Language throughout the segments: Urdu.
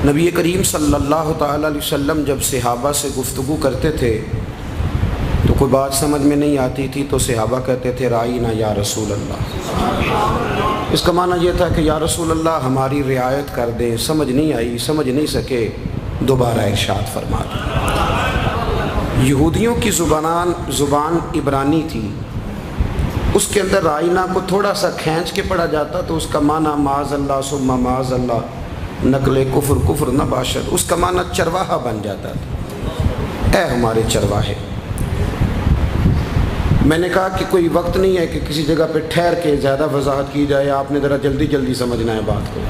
نبی کریم صلی اللہ تعالیٰ علیہ وسلم جب صحابہ سے گفتگو کرتے تھے تو کوئی بات سمجھ میں نہیں آتی تھی تو صحابہ کہتے تھے رائینا یا رسول اللہ۔ اس کا معنی یہ تھا کہ یا رسول اللہ ہماری رعایت کر دیں، سمجھ نہیں آئی، سمجھ نہیں سکے، دوبارہ ارشاد فرما دیں۔ یہودیوں کی زبان عبرانی تھی، اس کے اندر رائینا کو تھوڑا سا کھینچ کے پڑھا جاتا تو اس کا معنی معاذ اللہ ثم معاذ اللہ، نقل کفر نہ باشد، اس کا معنی چرواہا بن جاتا تھا، اے ہمارے چرواہے۔ میں نے کہا کہ کوئی وقت نہیں ہے کہ کسی جگہ پہ ٹھہر کے زیادہ وضاحت کی جائے، آپ نے ذرا جلدی سمجھنا ہے بات کو۔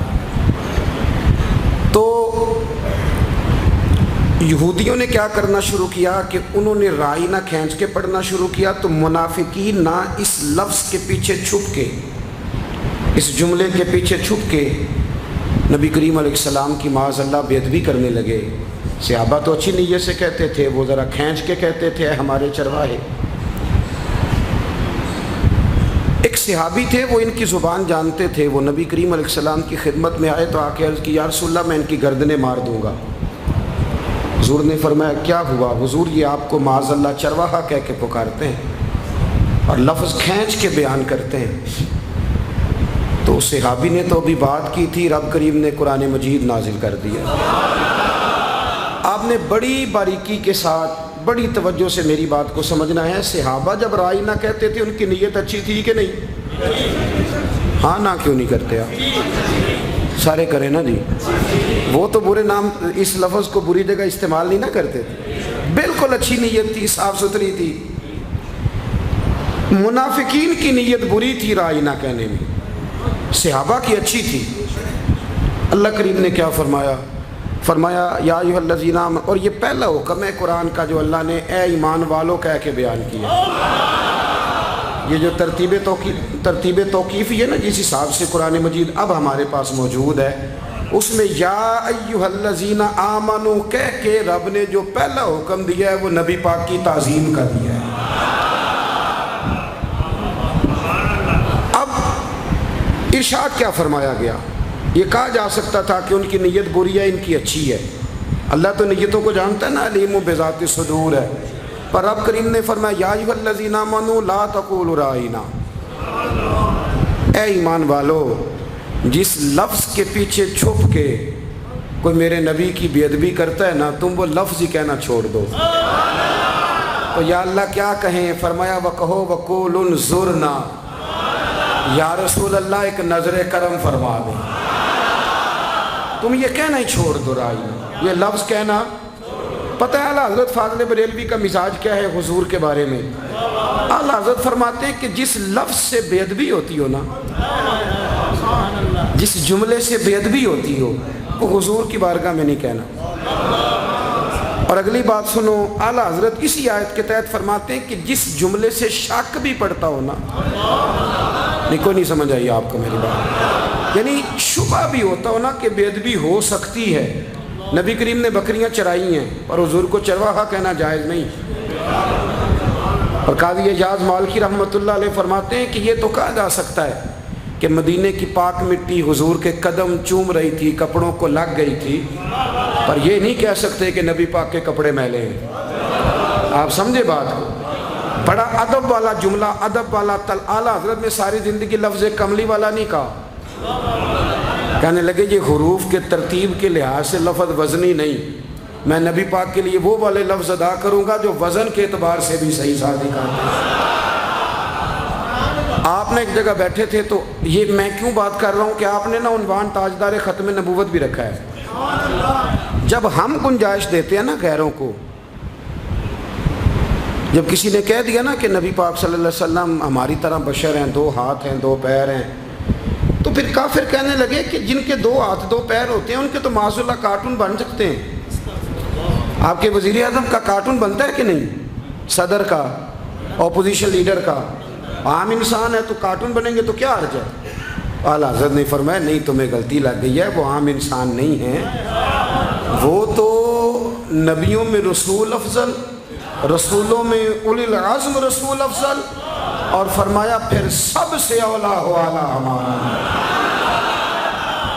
تو یہودیوں نے کیا کرنا شروع کیا کہ انہوں نے رائینا کھینچ کے پڑھنا شروع کیا، تو منافقین نہ اس لفظ کے پیچھے چھپ کے، اس جملے کے پیچھے چھپ کے نبی کریم علیہ السلام کی معاذ اللہ بے ادبی کرنے لگے۔ صحابہ تو اچھی نیت سے کہتے تھے، وہ ذرا کھینچ کے کہتے تھے اے ہمارے چرواہے۔ ایک صحابی تھے، وہ ان کی زبان جانتے تھے، وہ نبی کریم علیہ السلام کی خدمت میں آئے تو آ کے عرض کی یا رسول اللہ میں ان کی گردنیں مار دوں گا۔ حضور نے فرمایا کیا ہوا؟ حضور یہ آپ کو معاذ اللہ چرواہا کہہ کے پکارتے ہیں اور لفظ کھینچ کے بیان کرتے ہیں۔ تو صحابی نے تو ابھی بات کی تھی، رب کریم نے قرآن مجید نازل کر دیا۔ آپ نے بڑی باریکی کے ساتھ بڑی توجہ سے میری بات کو سمجھنا ہے۔ صحابہ جب رائینا کہتے تھے ان کی نیت اچھی تھی کہ نہیں؟ ہاں نہ کیوں نہیں کرتے آپ؟ سارے کریں نا جی۔ وہ تو برے نام اس لفظ کو بری جگہ استعمال نہیں نہ کرتے تھے، بالکل اچھی نیت تھی، صاف ستھری تھی۔ منافقین کی نیت بری تھی رائینا کہنے میں، صحابہ کی اچھی تھی۔ اللہ کریم نے کیا فرمایا؟ فرمایا یا ایھا الذین آمنوا، اور یہ پہلا حکم ہے قرآن کا جو اللہ نے اے ایمان والو کہہ کے بیان کیا۔ یہ جو ترتیب توقیفی ہے نا، جس حساب سے قرآن مجید اب ہمارے پاس موجود ہے، اس میں یا ایھا الذین آمنوا کہہ کے رب نے جو پہلا حکم دیا ہے وہ نبی پاک کی تعظیم کا دیا ہے۔ اب ارشاد کیا فرمایا گیا؟ یہ کہا جا سکتا تھا کہ ان کی نیت بری ہے، ان کی اچھی ہے، اللہ تو نیتوں کو جانتا ہے نا، علیم بذات الصدور ہے۔ پر رب کریم نے فرمایا یا ایھا الذین آمنوا لا تقولوا رائینا، اے ایمان والو جس لفظ کے پیچھے چھپ کے کوئی میرے نبی کی بے ادبی کرتا ہے نا، تم وہ لفظ ہی کہنا چھوڑ دو۔ تو یا اللہ کیا کہیں؟ فرمایا وَقَهُ وَقُولُ انظُرْنَا، یا رسول اللہ ایک نظر کرم فرما دیں، تم یہ کہنا ہی چھوڑ دو رائینا، یہ لفظ کہنا۔ پتہ ہے اعلیٰ حضرت فاضل بریلوی کا مزاج کیا ہے حضور کے بارے میں؟ اعلیٰ حضرت فرماتے ہیں کہ جس لفظ سے بے ادبی ہوتی ہو نا، جس جملے سے بے ادبی ہوتی ہو، وہ حضور کی بارگاہ میں نہیں کہنا۔ اور اگلی بات سنو، اعلیٰ حضرت اسی آیت کے تحت فرماتے ہیں کہ جس جملے سے شک بھی پڑتا ہو نا، کوئی نہیں سمجھ آئی آپ کو میری بات، یعنی شبہ بھی ہوتا ہو نا کہ بے ادبی ہو سکتی ہے۔ نبی کریم نے بکریاں چرائی ہیں اور حضور کو چرواہا کہنا جائز نہیں۔ اور قاضی اعجاز مالکی رحمۃ اللہ علیہ فرماتے ہیں کہ یہ تو کہا جا سکتا ہے کہ مدینے کی پاک مٹی حضور کے قدم چوم رہی تھی، کپڑوں کو لگ گئی تھی، پر یہ نہیں کہہ سکتے کہ نبی پاک کے کپڑے میلے ہیں۔ آپ سمجھے بات کو؟ بڑا ادب والا جملہ، ادب والا اعلیٰ حضرت نے ساری زندگی لفظ کملی والا نہیں کہا۔ کہنے لگے یہ حروف کے ترتیب کے لحاظ سے لفظ وزنی نہیں، میں نبی پاک کے لیے وہ والے لفظ ادا کروں گا جو وزن کے اعتبار سے بھی صحیح صادق آتے ہیں۔ آپ نے ایک جگہ بیٹھے تھے تو یہ میں کیوں بات کر رہا ہوں کہ آپ نے نا عنوان تاجدار ختم نبوت بھی رکھا ہے۔ جب ہم گنجائش دیتے ہیں نا غیروں کو، جب کسی نے کہہ دیا نا کہ نبی پاک صلی اللہ علیہ وسلم ہماری طرح بشر ہیں، 2 ہاتھ ہیں 2 پیر ہیں، تو پھر کافر کہنے لگے کہ جن کے 2 ہاتھ 2 پیر ہوتے ہیں ان کے تو معاذ اللہ کارٹون بن سکتے ہیں۔ آپ کے وزیر اعظم کا کارٹون بنتا ہے کہ نہیں؟ صدر کا، اپوزیشن لیڈر کا، عام انسان ہے تو کارٹون بنیں گے تو کیا حرج ہے؟ اعلیٰ حضرت نے فرمایا نہیں، تمہیں غلطی لگ گئی ہے، وہ عام انسان نہیں ہیں، وہ تو نبیوں میں رسول افضل، رسولوں میں اولی العزم رسول افضل، اور فرمایا پھر سب سے اولا ہو اعلیٰ ہمارا۔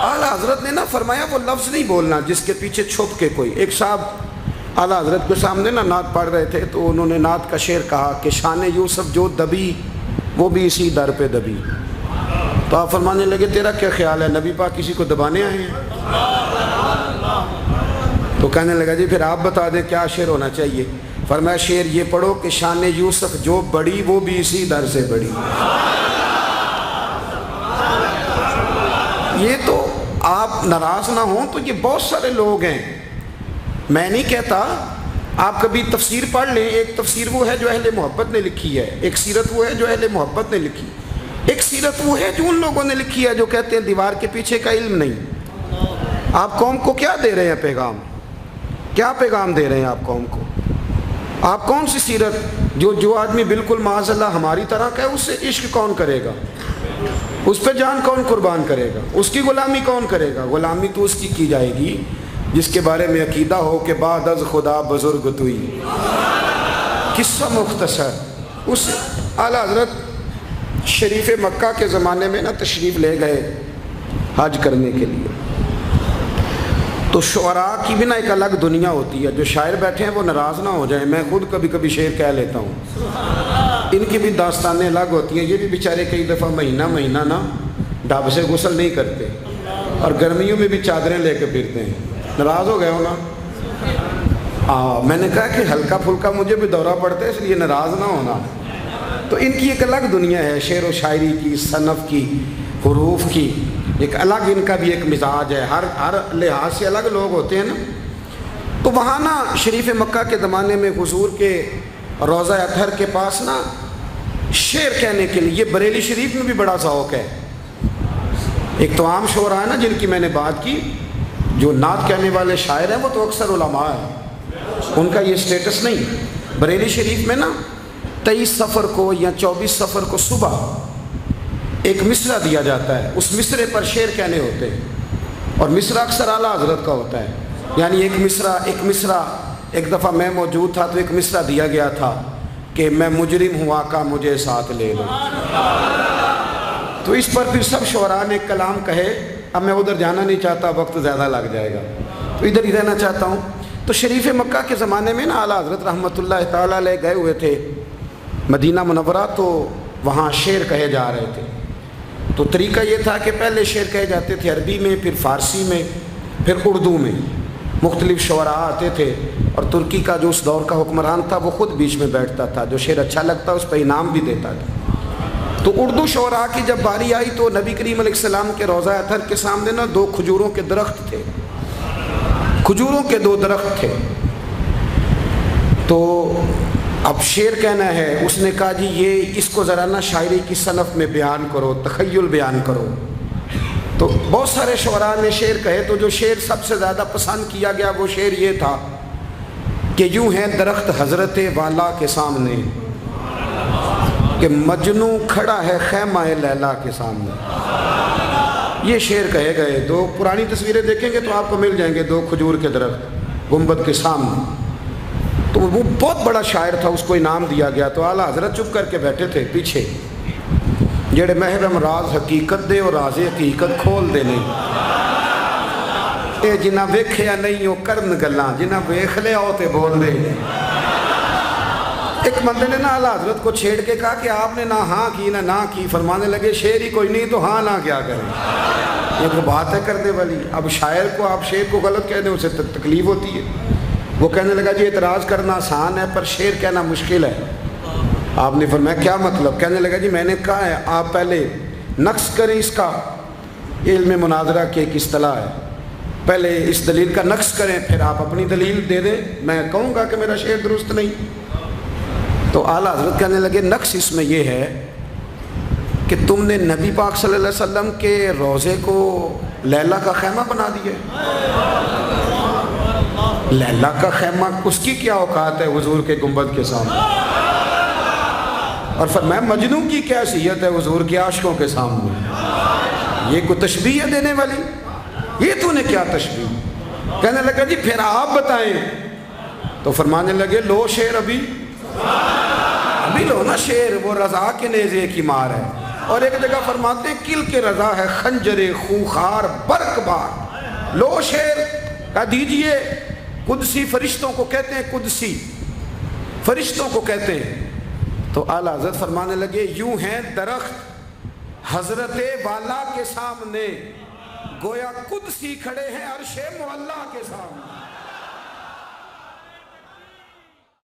اعلیٰ حضرت نے نا فرمایا وہ لفظ نہیں بولنا جس کے پیچھے چھپ کے کوئی. ایک صاحب اعلیٰ حضرت کے سامنے نا نعت پڑھ رہے تھے تو انہوں نے نعت کا شعر کہا کہ شان یوسف جو دبی وہ بھی اسی در پہ دبی. تو آپ فرمانے لگے تیرا کیا خیال ہے نبی پاک کسی کو دبانے آئے ہیں؟ تو کہنے لگا جی پھر آپ بتا دیں کیا شعر ہونا چاہیے. فرمایا شعر یہ پڑھو کہ شان یوسف جو بڑی وہ بھی اسی در سے بڑی. یہ تو آپ ناراض نہ ہوں تو یہ بہت سارے لوگ ہیں. میں نہیں کہتا آپ کبھی تفسیر پڑھ لیں. ایک تفسیر وہ ہے جو اہل محبت نے لکھی ہے, ایک سیرت وہ ہے جو اہل محبت نے لکھی, ایک سیرت وہ ہے جو ان لوگوں نے لکھی ہے جو کہتے ہیں دیوار کے پیچھے کا علم نہیں. آپ قوم کو کیا دے رہے ہیں پیغام؟ کیا پیغام دے رہے ہیں آپ قوم کو؟ آپ کون سی سیرت جو آدمی بالکل معاذ اللہ ہماری طرح کا ہے اس سے عشق کون کرے گا؟ اس پہ جان کون قربان کرے گا؟ اس کی غلامی کون کرے گا؟ غلامی تو اس کی جائے گی جس کے بارے میں عقیدہ ہو کہ بعد از خدا بزرگ توئی. قصہ مختصر, اس اعلیٰ حضرت شریف مکہ کے زمانے میں نا تشریف لے گئے حج کرنے کے لیے. تو شعراء کی بھی نا ایک الگ دنیا ہوتی ہے. جو شاعر بیٹھے ہیں وہ ناراض نہ ہو جائیں, میں خود کبھی کبھی شعر کہہ لیتا ہوں. ان کی بھی داستانیں الگ ہوتی ہیں. یہ بھی بیچارے کئی دفعہ مہینہ نا ڈھب سے غسل نہیں کرتے اور گرمیوں میں بھی چادریں لے کے پھرتے ہیں. ناراض ہو گئے ہو نا؟ میں نے کہا کہ ہلکا پھلکا مجھے بھی دورہ پڑتا ہے اس لیے ناراض نہ ہونا. تو ان کی ایک الگ دنیا ہے, شعر و شاعری کی, صنف کی, حروف کی, ایک الگ ان کا بھی ایک مزاج ہے. ہر لحاظ سے الگ لوگ ہوتے ہیں نا. تو وہاں نا شریف مکہ کے زمانے میں حضور کے روضہ اطہر کے پاس نا شعر کہنے کے لیے بریلی شریف میں بھی بڑا ذوق ہے. ایک تو عام شعراء ہے نا جن کی میں نے بات کی, جو نعت کہنے والے شاعر ہیں وہ تو اکثر علماء ہیں, ان کا یہ سٹیٹس نہیں. بریلی شریف میں نا 23 صفر کو یا 24 صفر کو صبح ایک مصرع دیا جاتا ہے. اس مصرے پر شعر کہنے ہوتے ہیں اور مصرع اکثر اعلیٰ حضرت کا ہوتا ہے. یعنی ایک مصرع ایک دفعہ میں موجود تھا تو ایک مصرع دیا گیا تھا کہ میں مجرم ہوں آقا مجھے ساتھ لے لو. تو اس پر پھر سب شعراء نے کلام کہے. اب میں ادھر جانا نہیں چاہتا, وقت زیادہ لگ جائے گا, تو ادھر ہی رہنا چاہتا ہوں. تو شریف مکہ کے زمانے میں نا اعلیٰ حضرت رحمۃ اللہ تعالیٰ علیہ گئے ہوئے تھے مدینہ منورہ, تو وہاں شعر کہے جا رہے تھے. تو طریقہ یہ تھا کہ پہلے شعر کہے جاتے تھے عربی میں, پھر فارسی میں, پھر اردو میں. مختلف شعراء آتے تھے اور ترکی کا جو اس دور کا حکمران تھا وہ خود بیچ میں بیٹھتا تھا. جو شعر اچھا لگتا اس پہ انعام بھی دیتا تھا. تو اردو شعراء کی جب باری آئی تو نبی کریم علیہ السلام کے روضہ اطہر کے سامنے نا 2 کھجوروں کے درخت تھے. کھجوروں کے 2 درخت تھے. تو اب شعر کہنا ہے. اس نے کہا جی یہ اس کو ذرا نا شاعری کی صنف میں بیان کرو, تخیل بیان کرو. تو بہت سارے شعراء نے شعر کہے. تو جو شعر سب سے زیادہ پسند کیا گیا وہ شعر یہ تھا کہ یوں ہے درخت حضرت والا کے سامنے کہ مجنو کھڑا ہے خیمہ لیلا کے سامنے. یہ شعر کہے گئے. 2 پرانی تصویریں دیکھیں گے تو آپ کو مل جائیں گے 2 کھجور کے درخت گنبد کے سامنے. تو وہ بہت بڑا شاعر تھا, اس کو انعام دیا گیا. تو اعلیٰ حضرت چپ کر کے بیٹھے تھے پیچھے. جڑے محرم راز حقیقت دے اور راز حقیقت کھول دے نہیں. اے جنہ ویکھیا نہیں وہ کرن گلاں, جنہ ویکھ لیا ہو تے بول دے. ایک بندے نے نا اعلیٰ حضرت کو چھیڑ کے کہا کہ آپ نے نہ ہاں کی نہ کی. فرمانے لگے شعر ہی کوئی نہیں تو ہاں نہ کیا کریں, یہ تو بات ہے کرنے والی. اب شاعر کو آپ شعر کو غلط کہہ دیں اسے تکلیف ہوتی ہے. وہ کہنے لگا جی اعتراض کرنا آسان ہے پر شعر کہنا مشکل ہے. آپ نے فرمایا کیا مطلب؟ کہنے لگا جی میں نے کہا ہے آپ پہلے نقص کریں اس کا. علم مناظرہ کی ایک اصطلاح ہے, پہلے اس دلیل کا نقص کریں پھر آپ اپنی دلیل دے دیں. میں کہوں گا کہ میرا شعر درست نہیں. تو اعلیٰ حضرت کہنے لگے نقص اس میں یہ ہے کہ تم نے نبی پاک صلی اللہ علیہ وسلم کے روضے کو لیلا کا خیمہ بنا دیا. لیلا کا خیمہ اس کی کیا اوقات ہے حضور کے گنبد کے سامنے؟ اور فرمایا مجنو کی کیا حیثیت ہے حضور کے عاشقوں کے سامنے؟ یہ کوئی تشبیہ ہے دینے والی؟ یہ تو نے کیا تشبیہ؟ کہنے لگا جی پھر آپ بتائیں. تو فرمانے لگے لو شعر ابھی لو نا شعر, وہ رضا کے نیزے کی مار ہے. اور ایک جگہ فرماتے ہیں کل کے رضا ہے خنجر خونخار برق بار. لو شیر کہہ دیجئے قدسی فرشتوں کو کہتے ہیں, قدسی فرشتوں کو کہتے ہیں. تو اعلیٰ حضرت فرمانے لگے یوں ہیں درخت حضرت والا کے سامنے, گویا قدسی کھڑے ہیں عرش معلا کے سامنے.